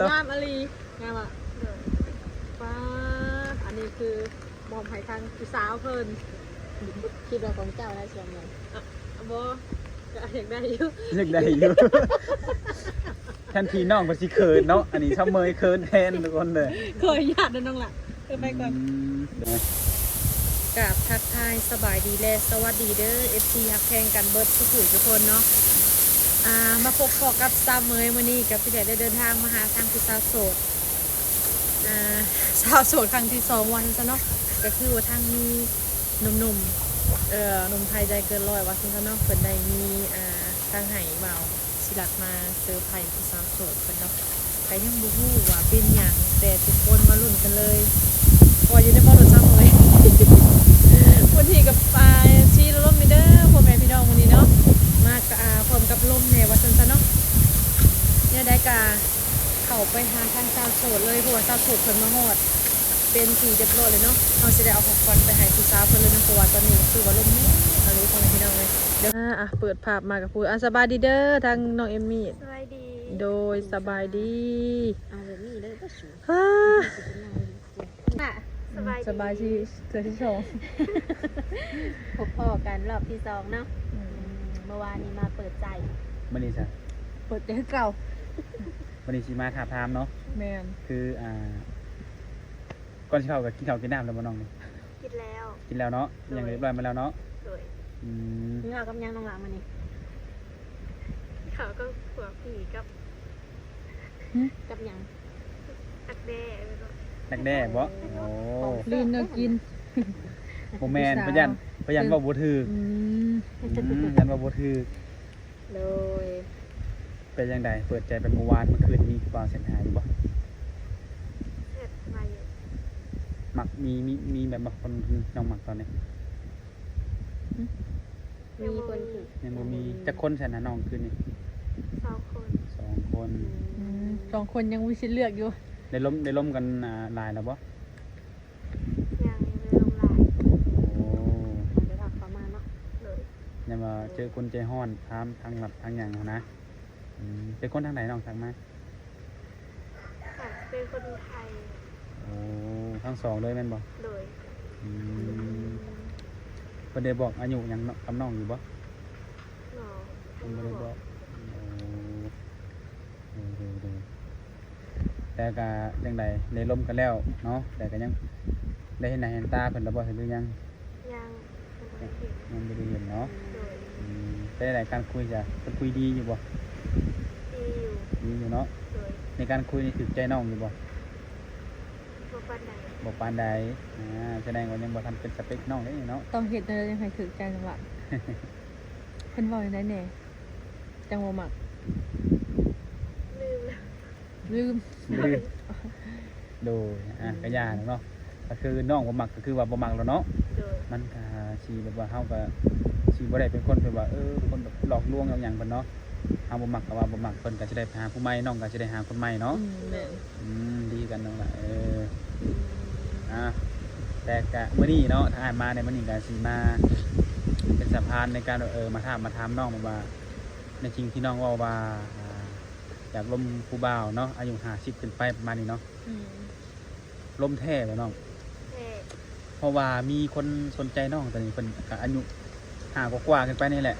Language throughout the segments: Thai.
งามอลีงามอ่ะป้าอันนี้คือมอมไผ่ทางผู้สาวเพิ่น คิดว่าของเจ้าได้ส่วนใหญ่ บ่ก็อยากได้อยู่ อยากได้อยู่ทันทีน้องเพิ่นสิเขินเนาะอันนี้ชาวเมยเขินแทนทุกคนเลย เคยญาติเด้อน้องล่ะไปก่อนกราบทักทายสบายดีและสวัสดีเด้อ FC ฮักแพงกันเบิดทุกคนเนาะมาพบพอกับสาวเมยมื้อนี้กับพี่แดดได้เดินทางมาหาทางผู้สาวโสดสาวโสดครั้งที่2วันซะเนาะก็คือว่าทางมีหนุ่มหนุ่มไทยใจเกินร้อยว่าซั่นซะเนาะเพิ่นได้มีทางไห้เบาสิลักมาเซอร์ไพรส์ผู้สาวโสดเพิ่นเนาะก็ยังบ่ฮู้ว่าเป็นหยังแต่ทุกคนมาลุ้นกันเลยพออยู่ในบ่รถสาวเมย วันที่กับชีลมเด้อพ่อแม่พี่น้องวันนี้เนาะมาพร้อมกับลมแนวว่าซั่นซะเนาะเนี่ยได้กาเข้าไปหาทางสาวโสดเลยเพราะว่าสาวโสดเพิ่นมาฮอดเป็นที่เรียบร้อยเลยเนาะเฮาสิได้เอาของขวัญไปให้ผู้สาวเพิ่นเลยนะเพราะว่าตอนนี้คือว่าลมนี้อะไรพ่อแม่พี่น้องเลยเดี๋ยวเปิดภาพมากับผู้สบายดีเด้อทางน้องเอมมี่สบายดี โดยสบายดี แบบนี้เลยก็สูง สบายที่เทื่อที่สอง พบพ่อกันรอบที่2เนาะเมื่อวานนี้มาเปิดใจ มื้อนี้จ้ะ เปิดใจเก่า วันนี้สิมาถามถามเนาะ แม่น คือก่อนสิเข้ากับกินข้าวกินน้ำแล้วบ่น้องนี่ คิดแล้ว กินแล้วเนาะยังเรียบร้อยมาแล้วเนาะ โดย อืม เงากับยังน้องหลังมานี่เขาก็ขวบผีกับยังอักแด้แล้วก็ นักแด้บ่โอ้ ลืมเนื้อกิน บ่แม่นพยันเว้าบ่ถูกยันเว้าบ่ถูก โดย เป็นจังไดเปิดใจไปเมื่อวานเมื่อคืนมีบ่าวเส้นหาอยู่บ่ เสร็จมาอยู่ มักมีแบบบางคนน้องมักตอนนี้ มีคนผิด ยังบ่มีจักคนซั่นน่ะน้องคืนนี้ 2 คน 2 คน 2 คนยังมีสิทธิ์เลือกอยู่ ได้ล้มกันหลายแล้วบ่ ยังไม่ลงลาย โอ้ เดี๋ยวถักเขามาเนาะเลย ยังมาเจอคนใจฮ้อนถามทางหลับทางหยังหั้นนะเป็นคนทางไหนน้องทักมา เป็นคนไทย โอ้ทั้งสองเลยแม่นบ่ เลย เพิ่นได้บอกอายุหยังกับน้องอยู่บ่ หนอ เพิ่นบ่ได้บอกดูแต่ก็จังไดได้ล้มกันแล้วเนาะแต่ก็ยังได้เห็นหน้าเห็นตาเพิ่นแล้วบ่หรือยัง ยังไม่เห็น ยังบ่ได้เห็นเนาะ เลย เป็นได้การคุยจ้ะเพิ่นคุยดีอยู่บ่ ดีอยู่ ดีอยู่เนาะ เลย ในการคุยนี่ถูกใจน้องอยู่บ่ มาปันใด บ่ปานใดแสดงว่ายังบ่ทันเป็นสเปคน้องเด้เนาะ ต้องเฮ็ดได้ยังไงถึกใจจังหวะ เพิ่นเว้าจังได๋แหน่จังบ่มัก ลืม ลืม โดยก็ย่าเนาะก็คือน้องบ่มักก็คือว่าบ่มักแล้วเนาะ เลย มันก็สิแบบว่าเฮาก็สิบ่ได้เป็นคนแบบว่าคนแบบหลอกลวงเอาหยังเพิ่นเนาะเฮาบ่มักก็ว่าบ่มักเพิ่นก็สิได้หาผู้ใหม่น้องก็สิได้หาคนใหม่เนาะ แม่น ดีกันน้องล่ะแต่ก็มื้อนี้เนาะถ้าอ่านมาในมื้อนี้ก็สิมาเป็นสะพานในการมาถามน้องว่าในจริงที่น้องเว้าว่าอยากล้มผู้บ่าวเนาะอายุ50ขึ้นไปประมาณนี้เนาะล้มแท้บ่น้อง แค่ เพราะว่ามีคนสนใจน้องตอนนี้เพิ่นก็อายุ5กว่าๆขึ้นไปนี่แหละ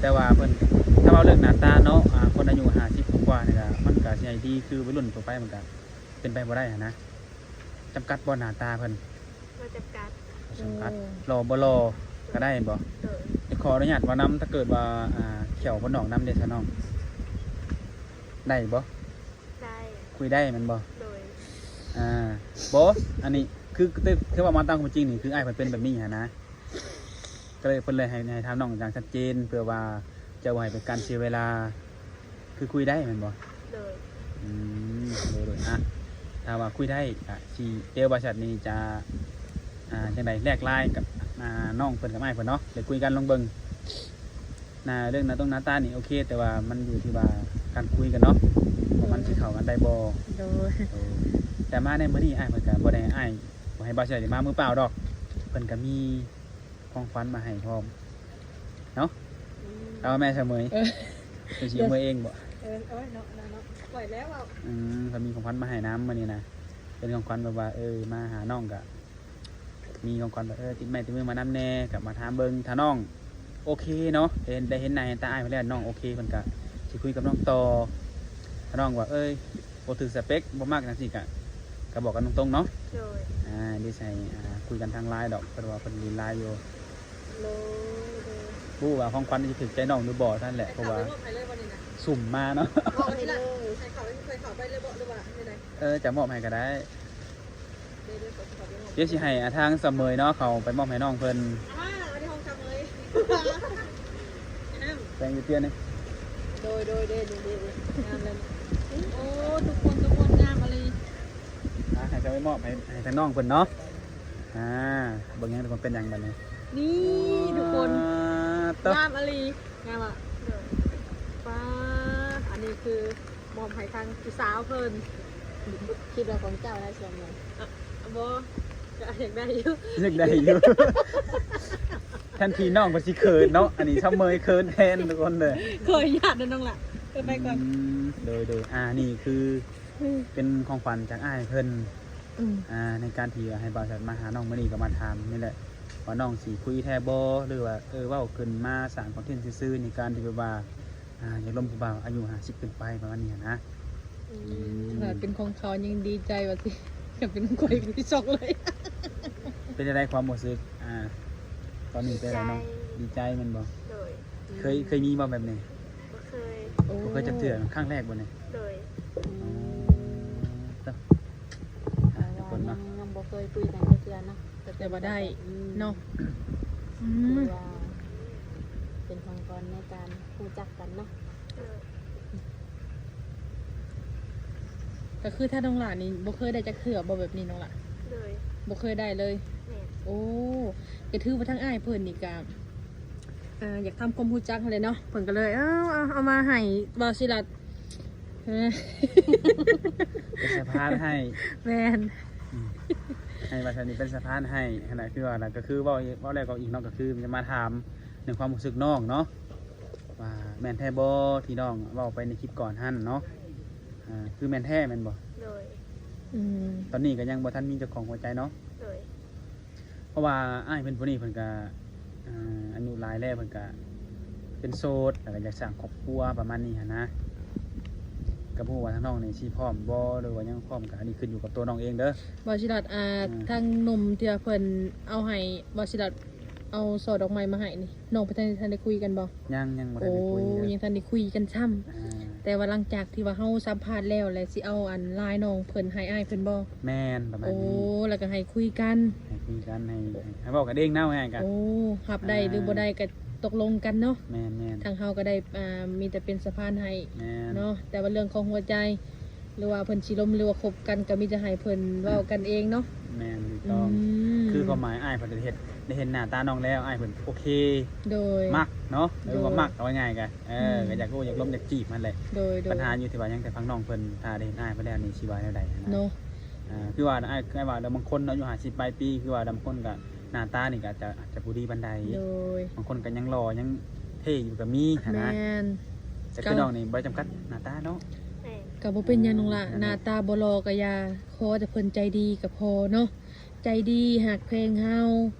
แต่ว่าเพิ่นถ้าเอาเรื่องหน้าตาเนาะคนอายุ50กว่านี่ก็มันก็สิให้ดีคือวัยรุ่นทั่วไปมันก็เป็นไปบ่ได้นะจำกัดบ่หน้าตาเพิ่น มาจับกัด จำกัดรอบ่รอก็ได้บ่ เลย จะขออนุญาตว่านํถ้าเกิดว่าเขียวบ่นอกนํเด้ซะน้องได้บ่ ได้ คุยได้แมันบ่ โดย บ่อันนี้คือว่ามาตามความจริงนี่คืออ้ายเพิ่นเป็นแบบนี้นะก็เลยเพิ่นเลยให้ถามน้องอย่างชัดเจนเพื่อว่าจะบ่ให้เป็นการเสียเวลาคือคุยได้แม่นบ่ เลย โดยถ้าว่าคุยได้สิเดี๋ยวบริษัทนี้จะจังได๋แลกไลน์กับน้องเพิ่นกับอ้ายเพิ่นเนาะเดี๋ยวคุยกันลองเบิ่งเรื่องหน้าตานี่โอเคแต่ว่ามันอยู่ที่ว่าการคุยกันเนาะว่ามันสิเข้ากันได้บ่ โดย แต่มาในมื้อนี้อ้ายเพิ่นก็บ่ได้อ้ายบ่ให้บ่ใช่ได้มามือเปล่าดอกเพิ่นก็มีของขวัญมาให้พร้อมเนาะเอาแม่เสมอเป็นสิมือเองบ่ โอ้ยเนาะปล่อยแล้วเอา เขามีของขวัญมาให้น้ำมานี่นะเป็นของขวัญแบบว่ามาหาน้องกะมีของขวัญแบบติดไม้ติดมือมาน้ำแน่กับมาถามเบิ้งถ้าน้องโอเคเนาะได้เห็นนายตาอ้ายไปแล้วน้องโอเคเพิ่นกะสิคุยกับน้องต่อถ้าน้องว่าบ่ถือสเปคบ่มากจังซี่ก็บอกกันตรงๆเนาะ โดย ได้ใส่คุยกันทางไลน์ดอกเพิ่นว่าเพิ่นมีไลน์อยู่ โลโดย รู้ว่าของขวัญจะถึกใจน้องหรือบ่ท่านแหละเพราะว่าสุ่มมาเนาะ บอกให้เลย จะมอบให้ก็ได้เดี๋ยวสิให้ทางเสมยเนาะเขาไปมอบให้น้องเพิ่น อันนี้ห้องทำเลย แปลงอยู่เตี้ยนี่ โดยเด่นงามเลยโอ้ทุกคนงามอะไร ให้เขาไปมอบให้ทางน้องเพิ่นเนาะเบิ่งยังทุกคนเป็นหยังบัดนี้ นี่ทุกคน ต๊ะ งามอะไรงามอ่ะป้าอันนี้คือมอมให้ทางพี่สาวเพิ่นคิดว่าของเจ้าได้ส่วนไหนบ่ก็อยากได้อยู่ ยังได้อยู่ทันทีน้องเพิ่นสิเขินเนาะอันนี้เสมยเขินแทนทุกคนเลย เคยญาติน้องล่ะไปก่อน โดยนี่คือเป็นของขวัญจากอ้ายเพิ่นในการที่ให้บ่าวสัตว์มาหาน้องมื้อนี้ก็มาถามนี่แหละว่าน้องสิคุยแท้บ่หรือว่าเว้าขึ้นมาสร้างคอนเทนต์ซื่อๆในการที่แบบว่าอยากล้มผู้บ่าวอายุ50ขึ้นไปประมาณนี้นะ ขนาดเป็นของเขายังดีใจว่าสิอยากเป็นกล้วยที่ช็อกเลย เป็นอะไรความรู้สึกตอนนี้เป็นอะไรน้องดีใจแมันบ่ โดย เคยมีบ่แบบนี้ บ่เคย บ่เคยจักเทื่อครั้งแรกบ่เนี่ย โดย ทุกคนเนาะ ยังบ่เคยคุยกันเทื่อเนาะ แต่ว่าได้เนาะ คือว่าเป็นของก่อนในการรู้จักกันเนาะ ก็คือถ้าน้องหลานนี่บ่เคยได้จักเถื่อบ่แบบนี้น้องหล่ะ เลย บ่เคยได้เลย แม่ โอ้ก็ถือว่าทั้งอ้ายเพิ่นนี่ก็อยากทำความรู้จักเลยเนาะเพิ่นก็เลยเอามาให้บ่าวศิลัด เป็นสะพานให้ แม่น ให้ว่าซั่นนี่เป็นสะพานให้ขณะคือว่าน่ะก็คือเว้าแล้วก็อีกเนาะก็คือมันจะมาถามในความรู้สึกน้องเนาะว่าแม่นแท้บ่ที่น้องเว้าไปในคลิปก่อนหั่นเนาะคือแม่นแท้แม่นบ่ เลย ตอนนี้ก็ยังบ่ทันมีเจ้าของหัวใจเนาะ เลย เพราะว่าอ้ายเพิ่นผู้นี้เพิ่นก็อายุหลายแล้วเพิ่นก็เป็นโสดแล้วก็อยากสร้างครอบครัวประมาณนี้หันนะก็บ่ฮู้ว่าทางน้องนี่สิพร้อมบ่หรือว่ายังพร้อมก็อันนี้ขึ้นอยู่กับตัวน้องเองเด้อ บ่าวศิลัดทางหนุ่มที่ว่าเพิ่นเอาให้บ่าวศิลัดเอาสอดดอกไม้มาให้นี่น้องไปทันได้คุยกันบ่ ยังบ่ทัน โอ้ ได้คุยเด้อ ยังทันได้คุยกันซ้ำแต่ว่าหลังจากที่ว่าเฮาสัมภาษณ์แล้วแหละสิเอาอันไลน์น้องเพิ่นให้อ้ายเพิ่นบ่ แม่นประมาณ โอ้ นี้ แล้วก็ให้คุยกัน ให้คุยกันให้เว้ากันเองเนาะง่ายกัน โอ้หับได้หรือบ่ได้ก็ตกลงกันเนาะ แม่น ทางเฮาก็ได้มีแต่เป็นสะพานให้ แม่น เนาะแต่ว่าเรื่องของหัวใจ หรือว่าเพิ่นสิล้มหรือว่าคบกันก็มีแต่ให้เพิ่นเว้ากันเองเนาะ แม่นถูกต้อง ม คือความหมายอ้ายเพิ่นได้เห็นหน้าตาน้องแล้วอ้ายเพิ่นโอเค โดย มักเนาะหรือว่า โดย มักเอาง่ายๆกันก็อยากรู้อยากล้มอยากจีบมันแหละ โดย ปัญหาอยู่ที่ว่ายังแต่ฟังน้องเพิ่นถ้าได้เห็นอ้ายเพิ่นแล้วนี่สิว่าแนวใดนะ เนาะ คือว่าอ้ายว่าบางคนอายุ50ปลายปีคือว่าบางคนก็หน้าตานี่ก็อาจจะบ่ดีปานใด โดย บางคนก็ยังหล่อยังเท่อยู่ก็มีหั้น แม นะ น แต่คือน้องนี่บ่จำกัดหน้าตาเนาะ แม่ ก็บ่เป็นหยังน้องละหน้าตาบ่หล่อก็อย่าขอแต่เพิ่นใจดีก็พอเนาะใจดีหักเพลงเฮา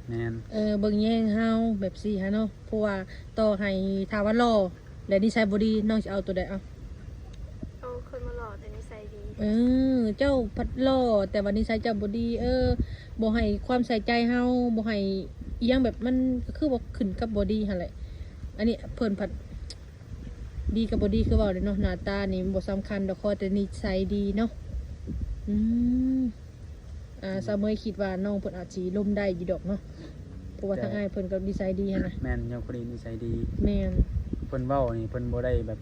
แม่น เบิ่งแย่งเฮาแบบสี่ฮะเนาะเพราะว่าต่อให้ถ้าว่าหล่อและนิสัยบ่ดีน้องสิเอาตัวใดเอา เอาคนมาหล่อแต่นิสัยดี เจ้าพัดหล่อแต่ว่านิสัยเจ้าบ่ดีบ่ให้ความใส่ใจเฮาบ่ให้อีหยังแบบมันก็คือบ่ขึ้นกับบ่ดีหั่นแหละอันนี้เพิ่นพัดดีกับบ่ดีคือเว้าเด้เนาะหน้าตานี่บ่สำคัญดอกขอแต่นิสัยดีเนาะซาเมยคิดว่าน้องเพิ่นอาจสิล้มได้อยู่ดอกเนาะเพราะว่าทางอ้ายเพิ่นก็นิสัยดีหั่นนะ แม่นยังคนนี้นิสัยดี แม่น เพิ่นเว้านี่เพิ่นบ่ได้แบบ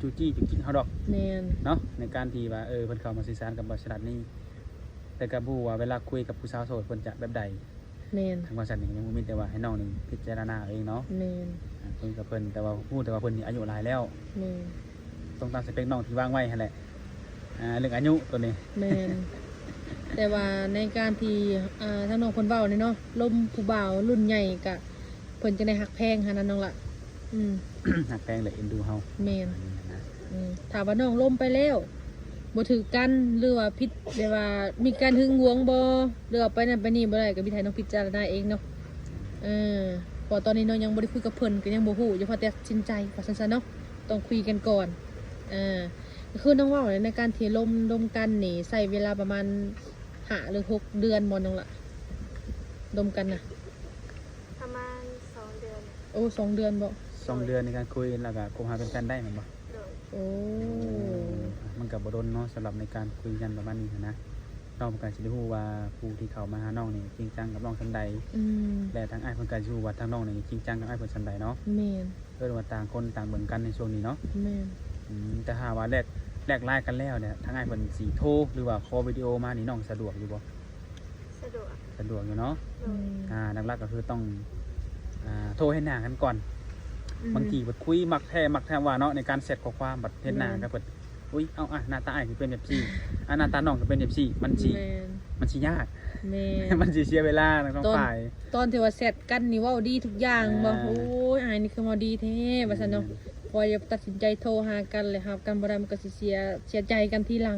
จูจี้จุกจิกเฮาดอก แม่น เนาะในการที่ว่าเพิ่นเข้ามาสื่อสารกับบริษัทนี้แต่ก็บ่ฮู้ว่าเวลาคุยกับผู้สาวโสดเพิ่นจะแบบใด แม่น ทางบริษัทนี่ยังบ่มีแต่ว่าให้น้องนี่พิจารณาเอาเองเนาะ แม่น คุยกับเพิ่นแต่ว่าฮู้แต่ว่าเพิ่นนี่อายุหลายแล้ว แม่น ต้องตามสเปคน้องที่วางไว้หั่นแหละเรื่องอายุตัวนี้ แม่นแต่ว่าในการที่ทางน้องเพิ่นเว้านี่เนาะลมผู้บ่าวรุ่นใหญ่ก็เพิ่นจะได้ฮักแพงหั่นน่ะน้องล่ะ หักแพงเลยเอ็นดูเฮา แม่น อันนี้นะ ถามว่าน้องล้มไปแล้วบ่ถือกันหรือว่าผิดหรือว่ามีการหึงหวงบ่หรือว่าไปนั่นไปนี่บ่ได้ก็มีให้น้องพิจารณาเองเนาะเพอตอนนี้น้องยังบ่ได้คุยกับเพิ่นก็ยังบ่ฮู้อย่าพอแต่ตัดสินใจว่าซั่นๆเนาะต้องคุยกันก่อนก็คือน้องว่าในการที่ลมกันนี่ใช้เวลาประมาณ5 หรือ 6 เดือนบ่น้องล่ะลมกันน่ะ ประมาณ2 เดือน โอ้2 เดือนบ่ 2 เดือนในการคุยแล้วก็คบหาเป็นกันได้แม่นบ่ โดย โอ้ มันก็บ่โดนเนาะสำหรับในการคุยกันประมาณนี้นะน้องก็สิได้ฮู้ว่าผู้ที่เข้ามาหาน้องนี่จริงจังกับน้องซำใดและทางอ้ายเพิ่นก็สิฮู้ว่าทางน้องนี่จริงจังกับอ้ายเพิ่นซำใดเนาะ แม่น เพิ่นว่าต่างคนต่างเบิ่งกันในช่วงนี้เนาะ แม่น แต่หาว่าแลกไลน์กันแล้วเนี่ยทางอ้ายเพิ่นสิโทรหรือว่าคอลวิดีโอมานี่น้องสะดวกอยู่บ่ สะดวก สะดวกอยู่เนาะ โดย หลักๆก็คือต้องโทรให้หน้ากันก่อนบางทีเปิดคุยมักแท้ว่าเนาะในการเสร็จข้อความบัดเฮ็ดหน้าก็เปิดอุ้ยเอาหน้าตาอ้ายคือเป็นแบบซี่หน้าตาน้องก็เป็นแบบซี่มันสิยาก แม่น มันสิเสียเวลาทั้งฝ่าย ตอนที่ว่าเสร็จกันนี่เว้าดีทุกอย่างบ่โอ้ยอ้ายนี่คือมาดีแท้ว่าซั่นเนาะพอจะตัดสินใจโทรหากันเลยครับกันบ่ได้มันก็สิเสียใจกันทีหลัง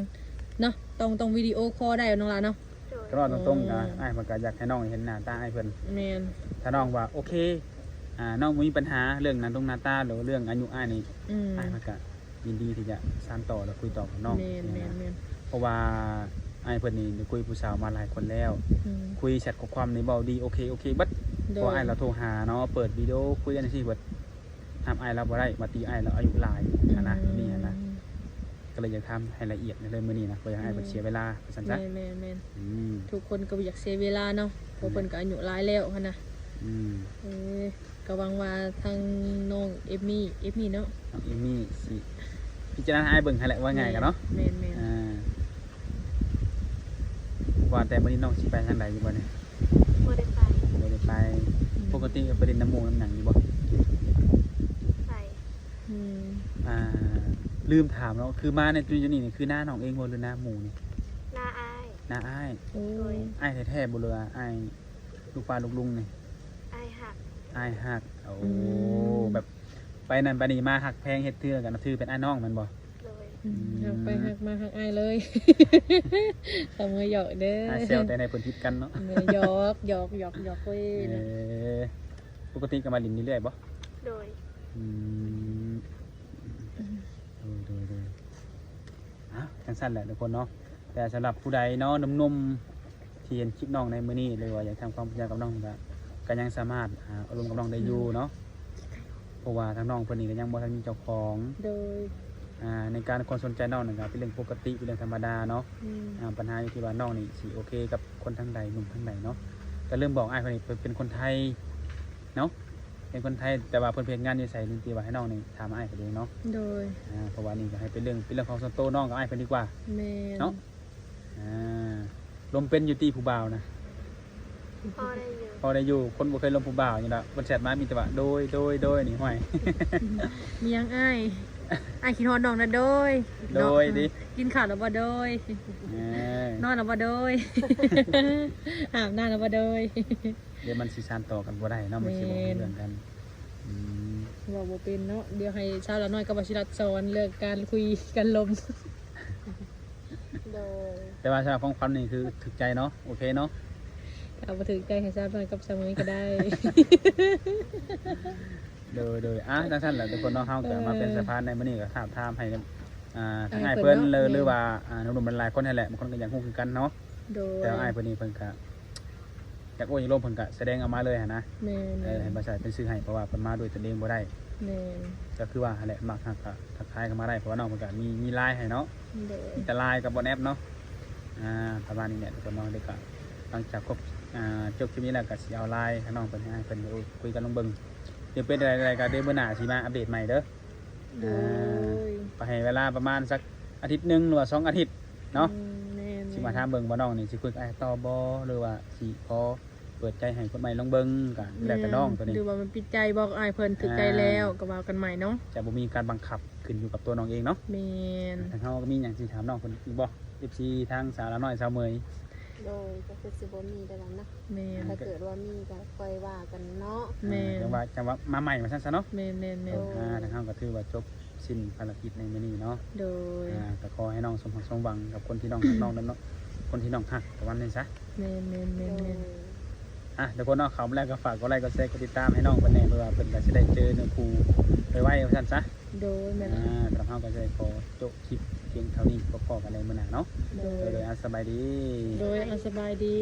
เนาะต้องวิดีโอคอลได้น้องล่ะเนาะ โดย ก็รอตรงๆก็อ้ายมันก็อยากให้น้องเห็นหน้าตาอ้ายเพิ่น แม่น ถ้าน้องว่าโอเคน้องบ่มีปัญหาเรื่องนั้นตรงหน้าตาหรือเรื่องอายุอ้ายนี่อ้ายมันก็ยินดีที่จะสานต่อและคุยต่อกับน้อง แม่น เพราะว่าอ้ายเพิ่นนี่ได้คุยผู้สาวมาหลายคนแล้ว คุยแชทข้อความในเบาดีโอเคบัดพออ้ายเราโทรหาเนาะเปิดวิดีโอคุยกันจังซี่เบิดห้ามอ้ายเราบ่ได้มาตีอ้ายเราอายุหลายนะนี่นะก็เลยอยากทำให้ละเอียดในเรื่องมื้อนี้นะบ่อยากให้อ้ายเพิ่นเสียเวลาซั่นซะ แม่นทุกคนก็บ่อยากเสียเวลาเนาะเพราะเพิ่นก็อายุหลายแล้วหั่นน่ะก็หวังว่าทางน้องเอมมี่เนาะ น้องเอมี่สิพิจารณาอ้ายเบิ่งให้แหละว่าไงกันเนาะ แม่น ว่าแต่มื้อนี้น้องสิไปทางใดอยู่บ่เนี่ย บ่ได้ไป บ่ได้ไปปกติก็ไปเล่นน้ำหมู่น้ำหนังอยู่บ่ ไป ลืมถามเนาะคือมาในจุดนี้นี่คือหน้าน้องเองบ่หรือหน้าหมู่นี่ หน้าอาย หน้าอ้าย โอ้ โดย อ้ายแท้ๆบ่เลยอ้ายลูกปลาลูกลุงนี่ อายหัก อ้ายฮักโอ้แบบไปนั่นไปนี่มาฮักแพงเฮ็ดเทื่อกันถือเป็นอ้ายน้องแม่นบ่ โดย หักไปหักมาหักอ้ายเลยทำมือหยอกเด้อ อ้ายเซลแต่ในเพิ่นคิดกันเนาะ หยอกเว้ยนะ ปกติก็มาลินเรื่อยๆบ่ โดย ดูจังสั้นแหละทุกคนเนาะแต่สำหรับผู้ใดเนาะหนุ่มๆที่เห็นคลิปน้องในมื้อนี้เลยว่าอยากทำความรู้จักกับน้องก็ยังสามารถอารมณ์กับน้องได้อยู่เนาะเพราะว่าทางน้องเพิ่นนี่ก็ยังบ่ทันมีเจ้าของ โดย ในการความสนใจน้องนะครับเป็นเรื่องปกติเป็นเรื่องธรรมดาเนาะปัญหาอยู่ที่ว่าน้องนี่สิโอเคกับคนทางใดหนุ่มทางใดเนาะก็เริ่มบอกอ้ายเพิ่นนี่เป็นคนไทยเนาะเป็นคนไทยแต่ว่าเพิ่นเฮ็ดงานอยู่ไสนี่ที่ว่าให้น้องนี่ถามอ้ายเพิ่นเองเนาะ โดย เพราะว่านี่ก็ให้เป็นเรื่องของส่วนตัวน้องกับอ้ายเพิ่นดีกว่า แม่ เนาะลมเป็นอยู่ที่ผู้บ่าวนะ พ่อได้อยู่ พอได้อยู่คนบ่เคยลมผู้บ่าวนี่ล่ะเพิ่นแชทมามีแต่ว่าโดยนี่ห้อย มียังอ้ายคิดฮอดน้องนะโดย โดยดิ กินข้าวแล้วบ่โดยนอนแล้วบ่โดยอาบน้ำแล้วบ่โดย เดี๋ยวมันสิสานต่อกันบ่ได้เนาะมันสิบ่รู้เรื่องกัน ว่าบ่เป็นเนาะเดี๋ยวให้ชาวละน้อยกับวชิรัตน์สอนเรื่องการคุยกันลม โดย แต่ว่าสำหรับของขวัญนี่คือถึกใจเนาะโอเคเนาะ เอามาถึงใจให้ชาวละน้อยกับสมัยก็ได้ โดยจังซั่นแหละทุกคนเนาะเฮาก็มาเป็นสะพานในมื้อนี้ก็ถามให้ทางอ้ายเพิ่นหรือว่าหนุ่มๆมันหลายคนนั่นแหละบางคนก็อยากฮู้คือกันเนาะ โดย แต่อ้ายเพิ่นนี่เพิ่นก็อยากโอ้ยลมเพิ่นก็แสดงออกมาเลยนะ แม่น ให้บ่ใช่เป็นชื่อให้เพราะว่าเพิ่นมาด้วยตนเองบ่ได้ แม่น ก็คือว่าแหละมักฮักก็ทักทายกันมาได้เพราะว่าน้องเพิ่นก็มีไลน์ให้เนาะ โดย มีแต่ไลน์กับบนแอปเนาะประมาณนี้เนี่ยทุกคนเนาะเด็กก็หลังจากครบจบคลิปนี้แล้วก็สิเอาไลน์ให้น้องเพิ่นให้เพิ่นคุยกันลงเบิ่งเดี๋ยวเป็นอะไรก็เดี๋ยวมื้อหน้าสิมาอัปเดตใหม่เด้อ โดย ก็ให้เวลาประมาณสักอาทิตย์หนึงหรือว่า2อาทิตย์เนาะ แม่น สิมาถามเบิ่งว่าน้องนี่สิคุยกับอ้ายต่อบ่หรือว่าสิพอเปิดใจให้คนใหม่ลองเบิ่งก็แล้วแต่น้องตัวนี้ หรือว่ามันปิดใจบอกอ้ายเพิ่นถึกใจแล้วก็ว่ากันใหม่เนาะ จะบ่มีการบังคับขึ้นอยู่กับตัวน้องเองเนาะ แม่น ทางเฮาก็มีหยังสิถามน้องเพิ่นอีกบ่ FC ทางสาวละน้อยสาวเมย โดยก็คือสิบ่มีได้แล้วนะ แม่น ถ้าเกิดว่ามีก็ค่อยว่ากันเนาะ แม่น จังว่ามาใหม่มาซั่นซะเนาะ แม่น ทางเฮาก็ถือว่าจบ สิ้นภารกิจในมื้อนี้เนาะ โดย ก็ขอให้น้องสมหวังกับคนที่น้องฮักน้องนั่นเนาะคนที่น้องฮักแต่วันนี้ซะ แม่น เดี๋ยวคนน้องเขามาแล้วก็ฝากกดไลค์กดแชร์กดติดตามให้น้องเพิ่นแหน่เพื่อว่าเพิ่นก็สิได้เจอเนื้อคู่ไวๆว่าซั่นซะ โดยแม่น สำหรับเฮาก็จะได้ขอจบคลิปเพียงเท่านี้พอๆกันในมื้อหน้าเนาะ โดย โดยสบายดี โดยสบายดี